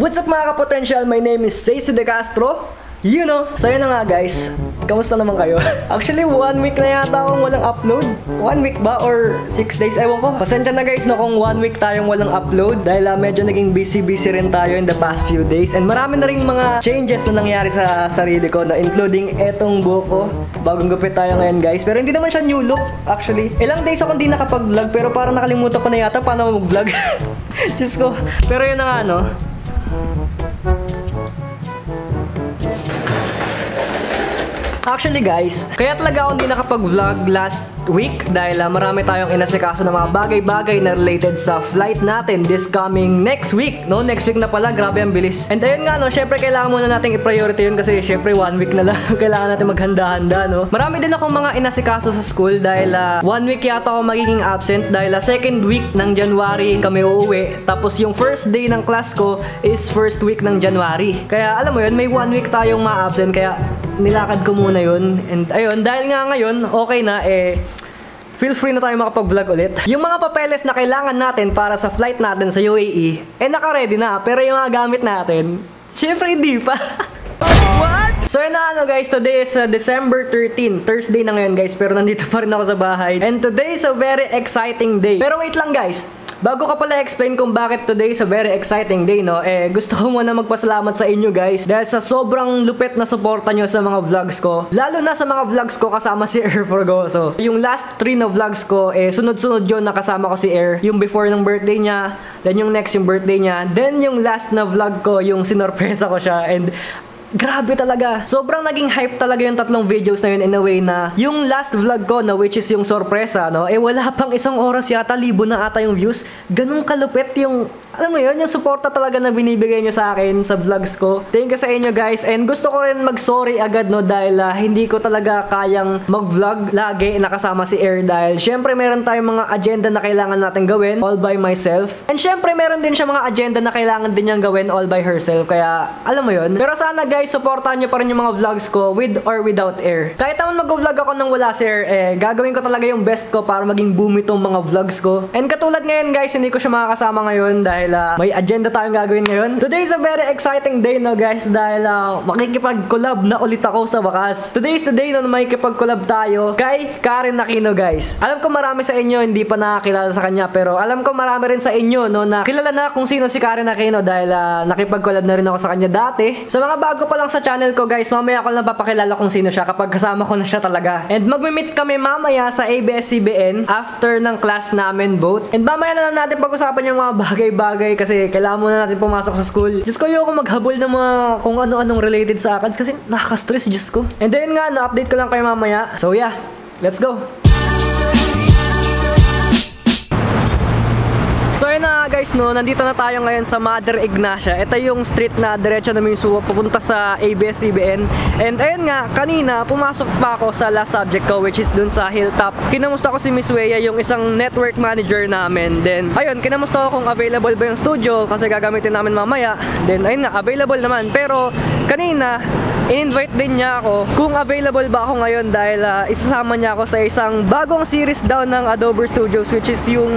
What's up mga kapotential? My name is Ceci De Castro. You know. So yun na nga guys. Kamusta naman kayo? Actually 1 week na yata akong walang upload. 1 week ba? Or 6 days? Ewan ko. Pasensya na guys no kung 1 week tayong walang upload. Dahil medyo naging busy rin tayo in the past few days. And marami na rin mga changes na nangyari sa sarili ko. Na including etong buhok ko. Bagong gupit tayo ngayon guys. Pero hindi naman siya new look actually. Ilang days ako hindi nakapag-vlog. Pero parang nakalimutan ko na yata paano mag-vlog. Diyos ko. Pero yun na nga no. Actually guys, kaya talaga ako hindi nakapag-vlog last week dahil marami tayong inasikaso ng mga bagay-bagay na related sa flight natin this coming next week. No, next week na pala, grabe ang bilis. And ayun nga no, syempre kailangan muna nating i-priority yun kasi syempre 1 week na lang kailangan natin maghanda-handa no. Marami din akong mga inasikaso sa school dahil 1 week yata ako magiging absent dahil second week ng January kami uuwi. Tapos yung first day ng class ko is first week ng January. Kaya alam mo yun, may 1 week tayong ma-absent kaya nilakad ko muna yun. And ayun, dahil nga ngayon, okay na, feel free na tayo makapag-vlog ulit. Yung mga papeles na kailangan natin para sa flight natin sa UAE, naka-ready na. Pero yung mga gamit natin, syempre hindi pa. What? So yun na ano guys, today is December 13, Thursday na ngayon guys, pero nandito pa rin ako sa bahay. And today is a very exciting day. Pero wait lang guys, bago ka pala explain kung bakit today is a very exciting day, no? Gusto ko muna magpasalamat sa inyo guys dahil sa sobrang lupit na suporta nyo sa mga vlogs ko. Lalo na sa mga vlogs ko kasama si Air Forgoso. Yung last 3 na vlogs ko, sunod-sunod yun na kasama ko si Air. Yung before ng birthday niya, then yung next yung birthday niya, then yung last na vlog ko, yung sinorpresa ko siya. And grabe talaga. Sobrang naging hype talaga yung tatlong videos na yun in a way na yung last vlog ko na which is yung sorpresa, no? Wala pang 1 oras yata, 1,000 na ata yung views. Ganun kalupit yung, alam mo yun, yung suporta talaga na binibigay nyo sa akin sa vlogs ko. Thank you sa inyo guys. And gusto ko rin mag-sorry agad, no? Dahil hindi ko talaga kayang mag-vlog lagi nakasama si Air dahil syempre meron tayong mga agenda na kailangan natin gawin all by myself. And syempre meron din siya mga agenda na kailangan din niyang gawin all by herself. Kaya alam mo yun. Pero sana guys, supportahan nyo pa rin yung mga vlogs ko with or without Air. Kahit naman mag-vlog ako nang wala si Air, gagawin ko talaga yung best ko para maging boom itong mga vlogs ko. And katulad ngayon guys, hindi ko siya makakasama ngayon dahil may agenda tayong gagawin ngayon. Today is a very exciting day no guys dahil makikipag-collab na ulit ako sa wakas. Today is the day na makikipag-collab tayo kay Karen Aquino guys. Alam ko marami sa inyo hindi pa nakakilala sa kanya pero alam ko marami rin sa inyo no na kilala na kung sino si Karen Aquino dahil nakipag-collab na rin ako sa kanya dati. Sa mga bago pa lang sa channel ko guys, mamaya ko lang papakilala kung sino siya kapag kasama ko na siya talaga. And magme-meet kami mamaya sa ABS-CBN after ng class namin both. And mamaya na lang natin pag-usapan yung mga bagay-bagay kasi kailangan muna natin pumasok sa school. Diyos ko, ayoko maghabol ng mga kung ano-anong related sa akin kasi nakaka-stress, Diyos ko. And then nga, na-update ko lang kayo mamaya. So yeah, let's go! So yun na guys no, nandito na tayo ngayon sa Mother Ignacia. Ito yung street na diretso na minsuwa papunta sa ABS-CBN. And ayun nga, kanina pumasok pa ako sa last subject ko which is dun sa Hilltop. Kinamusta ko si Miss Wea, yung isang network manager namin. Then ayun, kinamusta ko kung available ba yung studio kasi gagamitin namin mamaya. Then ayun nga, available naman. Pero kanina, in-invite din niya ako kung available ba ako ngayon dahil isasama niya ako sa isang bagong series daw ng Adobe Studios which is yung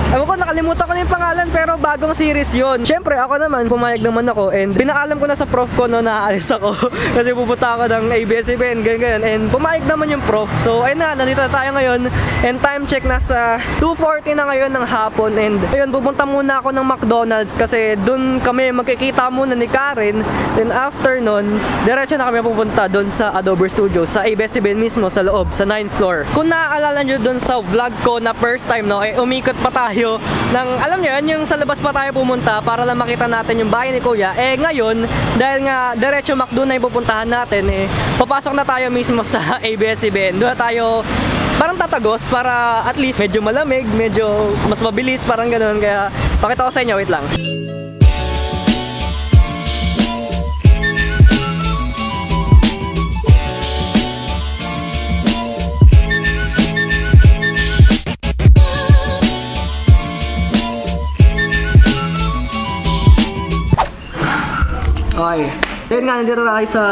ewan ko, nakalimutan ko na yung pangalan pero bagong series yun. Siyempre ako naman, pumayag naman ako and pinaalam ko na sa prof ko no na aalis ako kasi pupunta ako ng ABS-CBN, ganyan. And pumayag naman yung prof. So ayun na, nandito na tayo ngayon and time check nasa 2:40 na ngayon ng hapon. And ayun, pupunta muna ako ng McDonald's kasi dun kami magkikita muna ni Karen. Then after nun, diretso na kami pupunta dun sa Adobe Studios sa ABS-CBN mismo sa loob, sa 9th floor. Kung naaalala nyo dun sa vlog ko na first time no, umikot pa tayo ng, alam nyo yun, yung sa labas pa tayo pumunta para lang makita natin yung bahay ni Kuya. Ngayon, dahil nga diretso McDo na yung pupuntahan natin, papasok na tayo mismo sa ABS-CBN. Doon na tayo parang tatagos para at least medyo malamig, medyo mas mabilis, parang ganun. Kaya pakita ko sa inyo, wait lang. Okay. Then nga, nandito tayo sa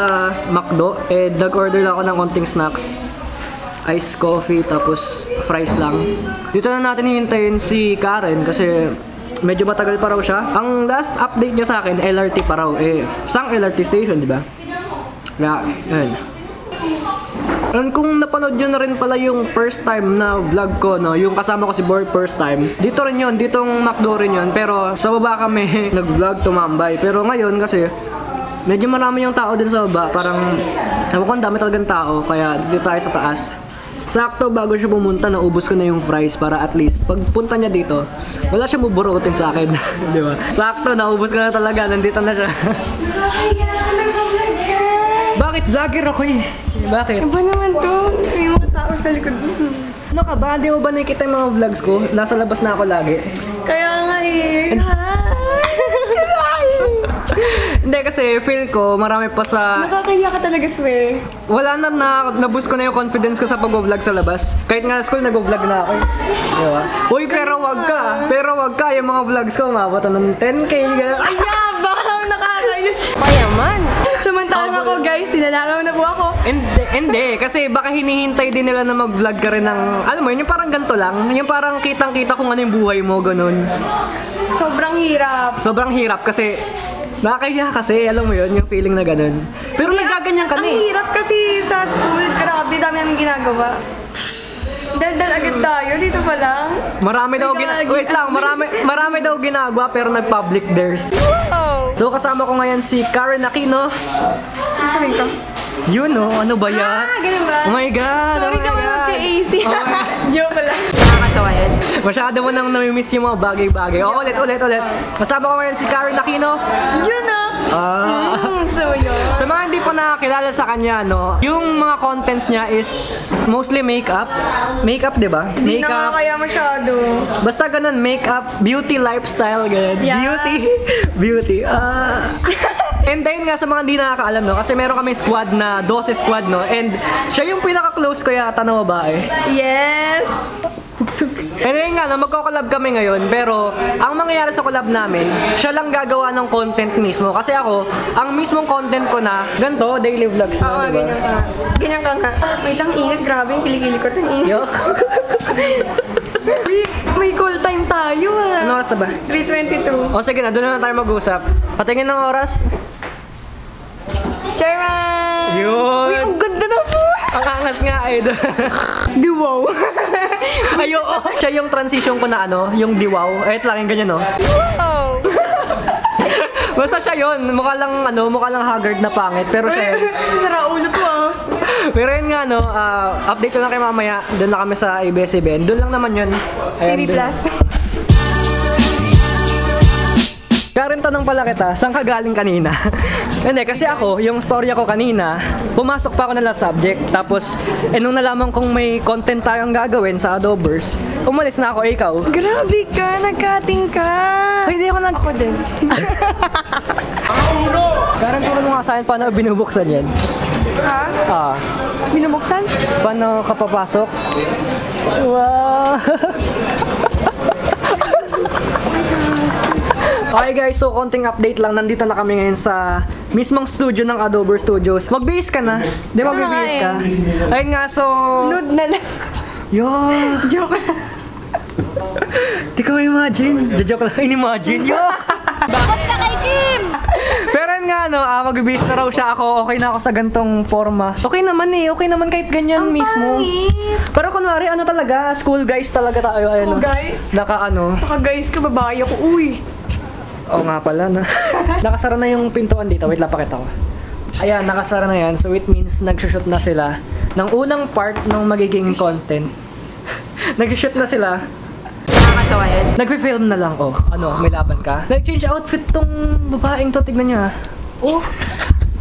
McDo. Nag-order lang ako ng konting snacks. Iced coffee, tapos fries lang. Dito na natin hihintayin si Karen kasi medyo matagal pa raw siya. Ang last update niya sa akin, LRT pa raw. Sang LRT station, di ba? Kaya, ayun. And kung napanood nyo na rin pala yung first time na vlog ko, no, yung kasama ko si Boy first time, dito rin yun, ditong McDo rin yun, pero sa baba kami nag-vlog tumambay. Pero ngayon kasi, medyo marami yung tao din sa baba, parang, ewan ko, ang dami talagang tao, kaya dito tayo sa taas. Sakto bago siya pumunta, naubos ko na yung fries para at least pagpunta niya dito, wala siyang buburutin sa akin. Di ba? Sakto, naubos ko na talaga, nandito na siya. Bakit? Vlogger ako eh. Bakit? Iba naman to. May mga tao sa likod mo. Ano ka ba? Hindi mo ba nakikita yung mga vlogs ko? Nasa labas na ako lagi. Kaya nga eh. Hindi kasi feel ko marami pa sa... Nakakaya ka talaga, swear. Wala na naboost ko na yung confidence ko sa pag-vlog sa labas. Kahit nga school, nag-vlog na ako. Diba? Uy, pero wag ka. Pero wag ka. Yung mga vlogs ko, umabot ng 10K. Ay, yabang! Nakakainis. Payaman. Samantalang ako, guys, sinalakaw na po ako. Hindi. Kasi baka hinihintay din nila na mag-vlog ka rin ng... Alam mo yun, yung parang ganito lang. Yung parang kitang-kita kung ano yung buhay mo, ganun. Sobrang hirap. Sobrang hirap kasi... Nakakaya kasi, alam mo yun, yung feeling na ganun. Pero nagaganyan ka na Ang hirap kasi sa school, grabe, dami namin ginagawa. Dal-dal agad tayo, dito pa lang. Marami daw wait lang, marami daw ginagawa pero nag-public theirs. Wow! So kasama ko ngayon si Karen Aquino. Sabihin ko. Yun no, ano ba yan? Ganun ba? Oh my God! Sorry ka mga ka-AC. Joke lang. Nakakatawa yan. Masyado mo nang namimiss yung mga bagay-bagay. O, ulit. Kasama ko ngayon si Karen Aquino. Yun ah! So yun. Sa mga hindi pa nakakilala sa kanya, no, yung mga contents niya is mostly makeup. Makeup, di ba? Hindi nakakaya masyado. Basta ganun, makeup, beauty, lifestyle, ganun. Yeah. Beauty. And then nga sa mga hindi nakakaalam, no, kasi meron kami squad na 12 squad, no, and siya yung pinaka-close ko yata na babae. Yes! And then nga, no, magko-collab kami ngayon, pero ang mangyayari sa collab namin, siya lang gagawa ng content mismo. Kasi ako, ang mismong content ko na, ganito, daily vlogs na, Oo, diba? ganyan ka. Ganyan ka nga. Wait lang, ingat. Grabe yung kilikili ko. Yo. May call time tayo ah. Ano oras na ba? 3:22. O sige na, doon na tayo mag-usap. Patingin ng oras. Chairman! Yun! Uy, ang ganda na po! Ang angas nga ay Wow! Ayo, siya yung transition ko na ano, yung diwaw. Ayun lang, yung ganyan, no? Wow! Basta siya yun. Mukha lang haggard na pangit. Pero siya yun. Saraulo to ah. Pero yun nga, no, update ko lang kayo mamaya. Doon na kami sa ABS-CBN. Doon lang naman yun. Ayan, TV dun. Plus. Karen, tanong pala kita, saan ka galing kanina? Hindi, kasi ako, yung storya ko kanina, pumasok pa ako ng last subject. Tapos, nung nalaman kong may content tayong gagawin sa Adobers, umalis na ako, ikaw. Grabe ka, nagkating ka. Ay, hindi ako Ako din. Karen, turo mo nga sa akin paano binubuksan yan. Ha? Binubuksan? Paano ka papasok? Wow! Okay guys, so konting update lang. Nandito na kami ngayon sa mismong studio ng Adober Studios. Mag-base ka na. Di ba mag-base ka? Ayun nga, so... Nude na lang. Yo! Joke lang. Di ko imagine. Joke lang. In-imagine. Yo! Bakit ka kay Kim? Pero yun nga, no, mag-base na raw siya ako. Okay na ako sa gantong forma. Okay naman eh. Okay naman kahit ganyan mismo. Pero kunwari, ano talaga, school guys talaga tayo. School guys? Naka guys ka, babae ako. Uy! Oo nga pala na. Nakasara na yung pintuan dito. Wait lang, pakita ko. Ayan, nakasara na yan. So it means nagsushoot na sila ng unang part ng magiging content. Nagsushoot na sila. Nakakatawa yan. Nagfi-film na lang. Oh, ano, may laban ka? Nag-change outfit tong babaeng to. Tignan niya. Oh,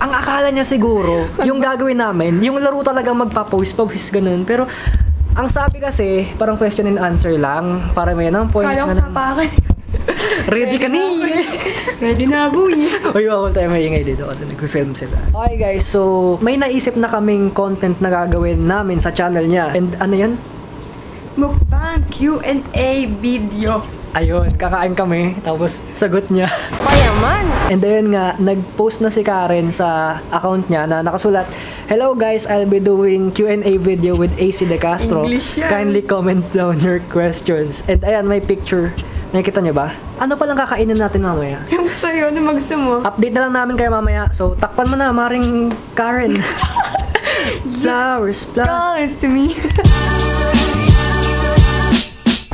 ang akala niya siguro, yung gagawin namin, yung laro talaga magpapawis, ganun. Pero, ang sabi kasi, parang question and answer lang. Para may ng points. Kala ko sa pakan. Ready ka ni? Ready na, boy. Uy, bawal tayo maingay dito kasi nag-film sila. Okay guys, so may naisip na kaming content na gagawin namin sa channel niya. And ano yun? Mukbang Q&A video. Ayun, kakain kami. Tapos sagot niya. Payaman! And then nga, nag-post na si Karen sa account niya na nakasulat, "Hello guys, I'll be doing Q&A video with AC De Castro. English yan. Kindly comment down your questions." And ayan, may picture Nakikita niyo ba? Ano palang kakainin natin mamaya? Yung sa'yo, ano gusto mo? Update na lang namin kayo mamaya. So, takpan mo na, Maring Karen. Flowers. Flowers to me.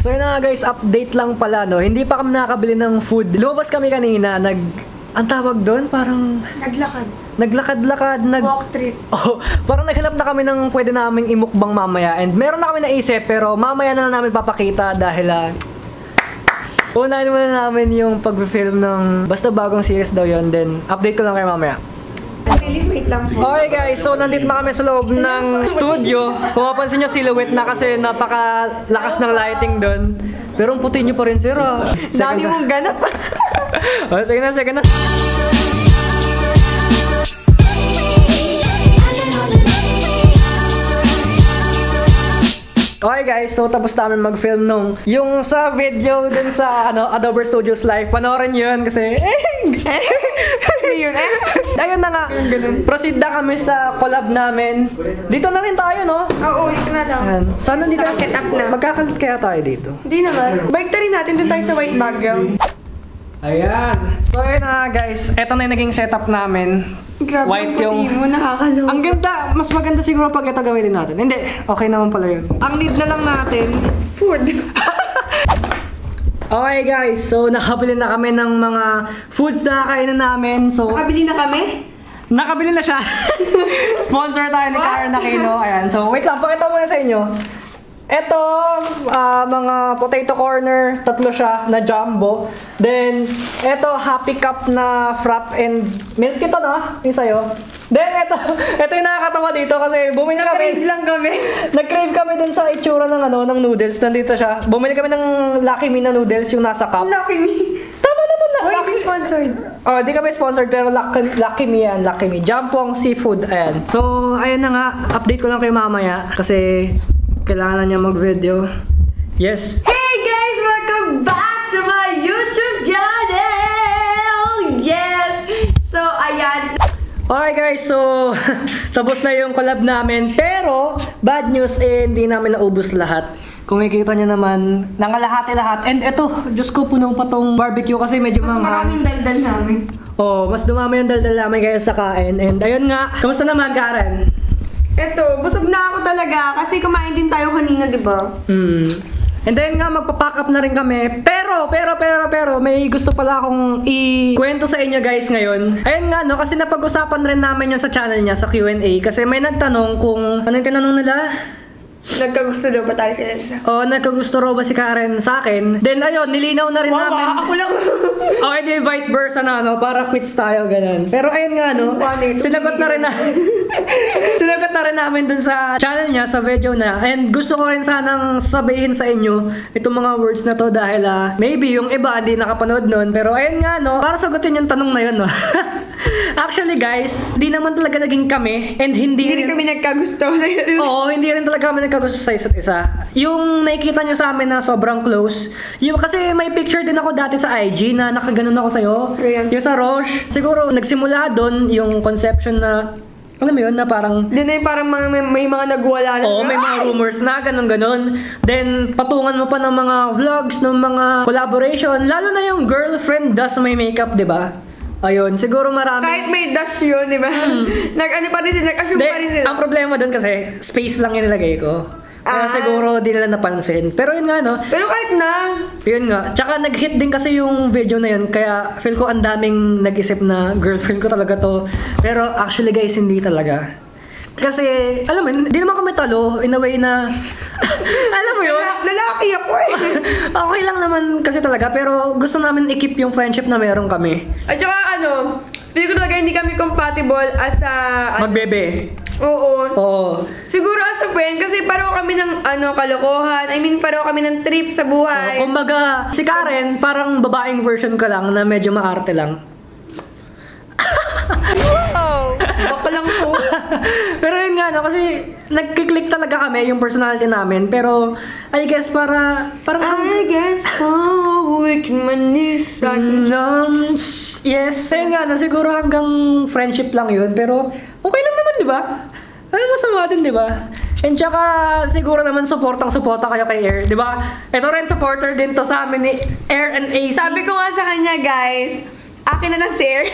So yun na nga guys, update lang pala, no? Hindi pa kami nakakabili ng food. Lumabas kami kanina, ang tawag doon, parang Naglakad. naglakad-lakad, Walk trip. Oh, parang naghanap na kami ng pwede naming imukbang mamaya. And meron na kami naisip, pero mamaya na lang namin papakita dahil unahin muna namin yung pag-film ng basta bagong series daw yun. Then, update ko lang kayo mamaya. Wait lang po. Okay guys, so nandito na kami sa loob ng studio. Kung mapansin nyo, silhouette na kasi napakalakas ng lighting doon. Pero ang puti nyo pa rin, sir. Dami mong ganap. Oh, sige na. Okay guys, so tapos namin mag-film nung yung sa video dun sa Adobe Studios Live. Panoorin yun kasi Yun ayun na nga. Proceed na kami sa collab namin. Dito na rin tayo, no? Oo, ito na lang. Ayan. Sana dito Set up na. magkakalit kaya tayo dito. Hindi naman. Bike rin natin dun tayo sa white background. Ayan. So ayun na guys, eto na yung naging setup namin. Grabe White yung yung- mo, nakakaloka. Ang ganda, mas maganda siguro pag ito gamitin natin. Hindi, okay naman pala yun. Ang need na lang natin. Food. Okay guys, so nakabili na kami ng mga foods na kakainin namin. So, Nakabili na kami? nakabili na siya. Sponsor tayo ni Karen Aquino. Ayan, so wait lang, pakita muna sa inyo. Ito, mga potato corner, 3 siya na jumbo. Then, ito, happy cup na frap and milk ito na, yung sa'yo. Then, ito yung nakakatawa dito kasi bumili Nag-crave kami. lang kami. Nag-crave kami dun sa itsura ng noodles. Nandito siya. Bumili kami ng Lucky Me na noodles, yung nasa cup. Lucky me. Tama naman na. Wait, hindi sponsored. Oh, di kami sponsored pero Lucky Me yan, Lucky Me. Jampong Seafood, ayan. So, ayan na nga, update ko lang kayo mamaya kasi kailangan na niya mag-video. Yes. Hey guys! Welcome back to my YouTube channel! Yes! So, ayan. Okay guys, so tapos na yung collab namin. Pero, bad news hindi namin naubos lahat. Kung makikita nyo naman, nangalahati lahat. And eto, Diyos ko, puno pa tong barbecue kasi medyo Mas maraming daldal namin. Oh, mas dumami yung daldal namin kaya sa kain. And ayun nga, kamusta naman Karen? Eto, busog na ako talaga kasi kumain din tayo kanina, di ba? And then nga, magpapack up na rin kami. Pero, may gusto pala akong ikwento sa inyo guys ngayon. Ayun nga, no, kasi napag-usapan rin namin yun sa channel niya, sa Q&A. Kasi may nagtanong kung, anong tinanong nila? Nagkagusto daw ba tayo sa Elsa? O, nagkagusto raw ba si Karen sa akin? Then, ayun, nilinaw na rin namin. Ako lang. Okay, di vice versa na, no? Para quits tayo, ganun. Pero ayun nga, no? Sinagot na rin sinagot na rin namin dun sa channel niya, sa video na. And gusto ko rin sanang sabihin sa inyo itong mga words na to dahil maybe yung iba hindi nakapanood nun. Pero ayun nga, no? Para sagutin yung tanong na yun, no? Actually, guys, di naman talaga naging kami. And Hindi rin kami nagkagusto sa Oo, hindi rin talaga kami nagkagusto sa isa't isa. Yung nakikita nyo sa amin na sobrang close, yung kasi may picture din ako dati sa IG na nakaganon ako sa'yo. Ayan. Yung sa Roche. Siguro, nagsimula doon yung conception na, alam mo yun, na parang Then ay parang may mga nagwala na. oo, may mga rumors na ganon. Then, patungan mo pa ng mga vlogs, ng mga collaboration. Lalo na yung girlfriend does my makeup, di ba? Ayun, siguro marami. Kahit may dash yun, di ba? Nag-ano pa rin sila, nag-assume pa rin Hindi, sila. ang problema doon kasi, space lang yung nilagay ko. Kaya Ah. siguro di nila napansin. Pero yun nga, no? Pero kahit na, Yun nga. Tsaka nag-hit din kasi yung video na yun. Kaya feel ko ang daming nag-isip na girlfriend ko talaga to. Pero actually guys, hindi talaga. Kasi, alam mo, hindi naman kami talo in a way na, alam mo yun? lalaki ako eh. Okay lang naman kasi talaga. Pero gusto namin i-keep yung friendship na meron kami. At saka ano, feel ko talaga hindi kami compatible as a... Magbebe. Oo. Oo. Siguro as a friend, kasi pareho kami ng kalokohan. I mean, pareho kami ng trip sa buhay. Kumbaga, si Karen, parang babaeng version ka lang na medyo maarte lang. Wow! Baka lang po. Pero yun nga, no, kasi nagkiklik talaga kami yung personality namin. Pero, I guess, parang... I guess so, we can manisan. Yes. Ayun nga, no, siguro hanggang friendship lang yun. Pero, okay lang naman, di ba? Ano masama din, di ba? And tsaka, siguro naman supportang-suporta kayo kay Air, di ba? Ito rin, supporter din to sa amin ni Air and AC. Sabi ko nga sa kanya, guys, akin na lang si Air.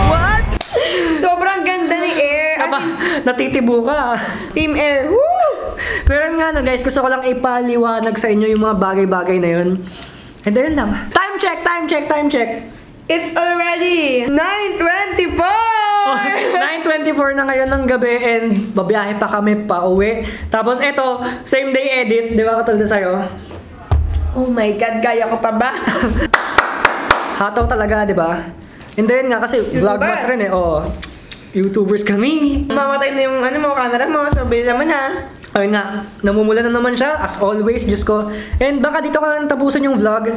What? Sobrang ganda ni Air. As in, Natitibo ka. Team Air. Woo! Pero nga no guys, gusto ko lang ipaliwanag sa inyo yung mga bagay-bagay na yun. And then lang. Time check. It's already 9:24! Oh, 9:24 na ngayon ng gabi and babiyahe pa kami pa uwi. Tapos eto, same day edit, di ba katulad sa'yo? Oh my God, kaya ko pa ba? Hataw talaga, di ba? And then nga kasi vlogmas rin eh. Oh, YouTubers kami. Mamatay na yung mga camera mo, so bilis naman ha. Ayun nga, namumula na naman siya, as always, Diyos ko. And baka dito ka nang tapusin yung vlog.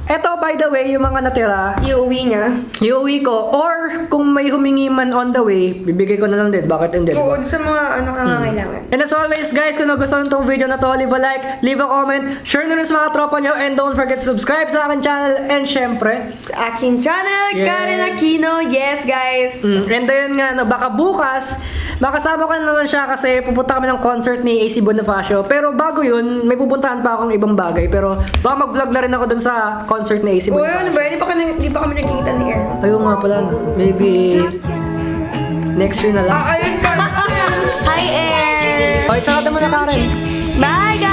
Eto, by the way, yung mga natira, Iuwi niya. iuwi ko. Or, kung may humingi man on the way, bibigay ko na lang din. Bakit hindi? Oo, sa mga kangangailangan. And as always, guys, kung nagustuhan itong video na to, leave a like, leave a comment, share nyo rin sa mga tropa nyo, and don't forget to subscribe sa akin channel, and syempre, Sa aking channel, Yes. Karen Aquino. Yes, guys. and then nga, no, baka bukas, makasama ko na naman siya kasi pupunta kami ng concert ni AC Bonifacio. Pero bago yun, may pupuntahan pa akong ibang bagay. Pero baka mag-vlog na rin ako dun sa concert ni AC Oo, Bonifacio. ano ba? Di pa kami nagkikita ni Air. Ayun nga pala, maybe next year na lang. Ayos ka. Hi, Air. Okay, sa mo na Karen. Bye, guys.